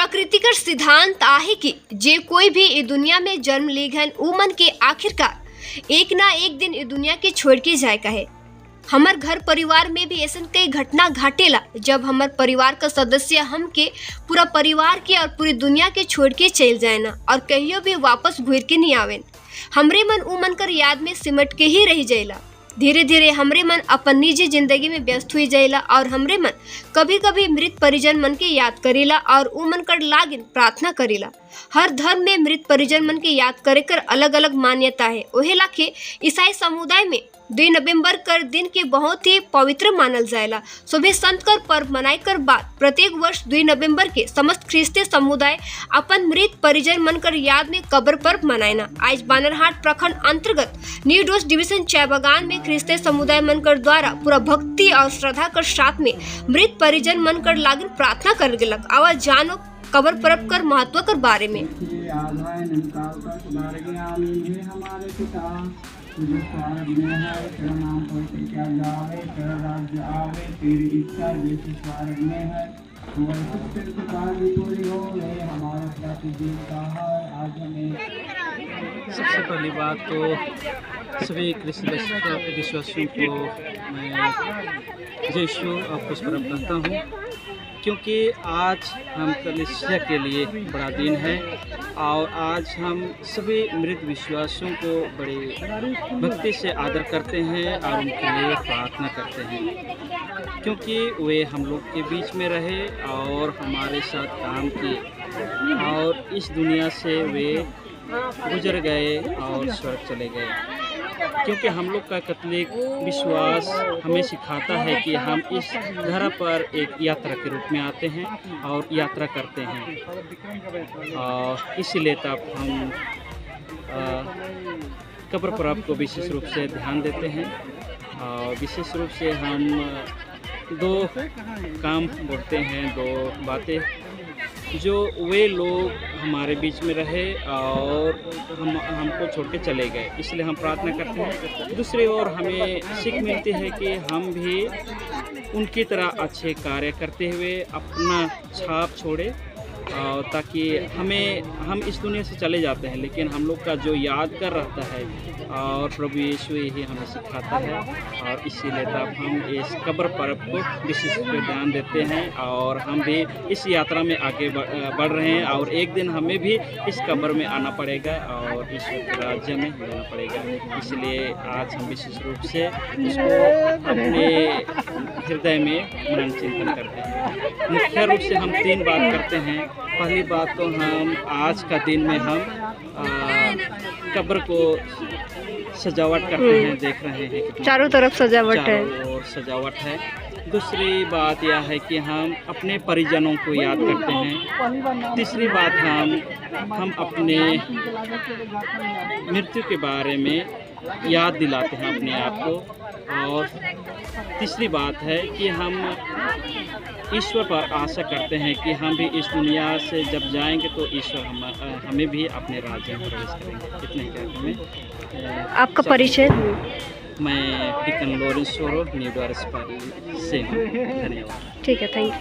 प्रकृति का सिद्धांत आहे कि जे कोई भी इस दुनिया में जन्म लेगन ऊ मन के आखिरकार एक ना एक दिन इस दुनिया के छोड़ के जाए का है। हमार घर परिवार में भी ऐसा कई घटना घटेला जब हमार परिवार का सदस्य हम के पूरा परिवार के और पूरी दुनिया के छोड़ के चल जाए ना और कहियो भी वापस घूर के नहीं आवे। हमरे मन ऊ मन कर याद में सिमट के ही रह जाएला। धीरे धीरे हमरे मन अपन निजी जिंदगी में व्यस्त हुई जाएला और हमरे मन कभी कभी मृत परिजन मन के याद करेला और ऊ मन कर लागिन प्रार्थना करेला। हर धर्म में मृत परिजन मन के याद करे कर अलग अलग मान्यता है। ओहे लाखे ईसाई समुदाय में 2 नवंबर कर दिन के बहुत ही पवित्र मानल जाएला। सुबह संत कर पर्व मनाए कर बाद प्रत्येक वर्ष 2 नवंबर के समस्त ख्रिस्ती समुदाय अपन मृत परिजन मन कर याद में कब्र पर्व मनाएना। आज बानरहाट प्रखंड अंतर्गत न्यू डोस डिवीजन चाय बागान में ख्रिस्ती समुदाय मन कर द्वारा पूरा भक्ति और श्रद्धा कर साथ में मृत परिजन मन कर लागिन प्रार्थना कर गेलक। आवाज जानो कब्र पर्व कर महत्व कर बारे में। जो स्वर्ग में है तेरा नाम पवित्र किया जाए, तेरा राज्य आवे, तेरी इच्छा जैसे स्वर्ग में है वैसे तेरे पुकार भी पूरी हो। ये हमारा प्रतिदिन का है आज हमें। सबसे पहली बात तो सभी क्रिश्चियन विश्वासियों को मैं जय यीशु और खुश पर्व कहता हूँ, क्योंकि आज हम कलीसिया के लिए बड़ा दिन है और आज हम सभी मृत विश्वासियों को बड़ी भक्ति से आदर करते हैं और उनके लिए प्रार्थना करते हैं, क्योंकि वे हम लोग के बीच में रहे और हमारे साथ काम किए और इस दुनिया से वे गुजर गए और स्वर्ग चले गए। क्योंकि हम लोग का कैथोलिक विश्वास हमें सिखाता है कि हम इस धरा पर एक यात्रा के रूप में आते हैं और यात्रा करते हैं और इसीलिए तब हम कब्र पर्व को विशेष रूप से ध्यान देते हैं। और विशेष रूप से हम 2 काम बोलते हैं, 2 बातें जो वे लोग हमारे बीच में रहे और हमको छोड़ के चले गए, इसलिए हम प्रार्थना करते हैं। दूसरी ओर हमें सीख मिलती है कि हम भी उनकी तरह अच्छे कार्य करते हुए अपना छाप छोड़े ताकि हम इस दुनिया से चले जाते हैं लेकिन हम लोग का जो यादगार रहता है और प्रभु यीशु ही हमें सिखाता है और इसीलिए तब हम इस कब्र पर्व को विशेष रूप से ध्यान देते हैं और हम भी इस यात्रा में आगे बढ़ रहे हैं और एक दिन हमें भी इस कब्र में आना पड़ेगा और ईश्वर के राज्य में जाना पड़ेगा। इसलिए आज हम विशेष रूप से इसको अपने हृदय में मनन चिंतन करते हैं। मुख्य रूप से हम 3 बात करते हैं। पहली बात तो हम आज का दिन में हम कब्र को सजावट करते हैं, देख रहे हैं कि चारों तरफ सजावट है और सजावट है। दूसरी बात यह है कि हम अपने परिजनों को याद करते हैं। तीसरी बात हम अपने मृत्यु के बारे में याद दिलाते हैं अपने आप को। और तीसरी बात है कि हम ईश्वर पर आशा करते हैं कि हम भी इस दुनिया से जब जाएंगे तो ईश्वर हमें भी अपने राज्य में प्रवेश करेंगे। इतने कहते में आपका परिचय? मैं डिकन लॉरेंस सोरो न्यू डोस से हूँ। धन्यवाद। ठीक है, थैंक यू।